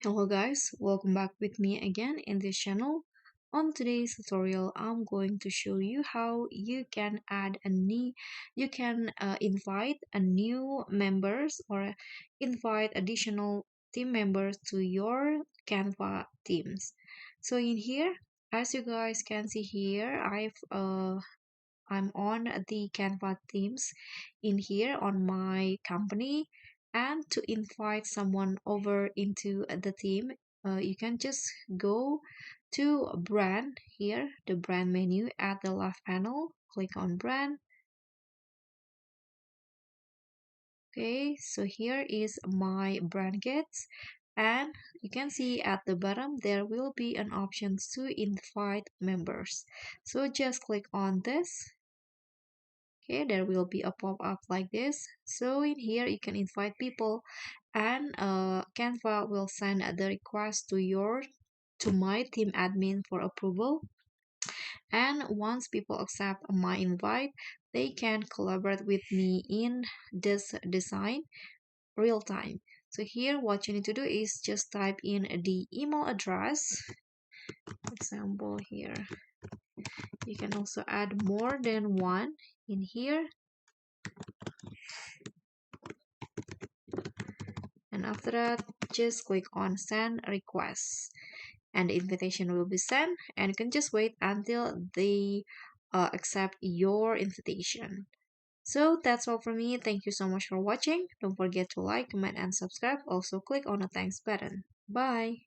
Hello guys, welcome back with me again in this channel. On today's tutorial, I'm going to show you how you can invite a new members or invite additional team members to your Canva teams. So in here, as you guys can see here, I'm on the Canva themes in here on my company, and to invite someone over into the theme, you can just go to brand here, the brand menu at the left panel, click on brand. Okay, so here is my brand kits, and you can see at the bottom there will be an option to invite members. So just click on this. Okay, there will be a pop-up like this. So in here you can invite people, and Canva will send the request to my team admin for approval. And once people accept my invite, they can collaborate with me in this design real time. So here what you need to do is just type in the email address. Example here, you can also add more than one in here. And after that, just click on send request, and the invitation will be sent, and you can just wait until they accept your invitation. So that's all from me. Thank you so much for watching. Don't forget to like, comment, and subscribe. Also click on the thanks button. Bye.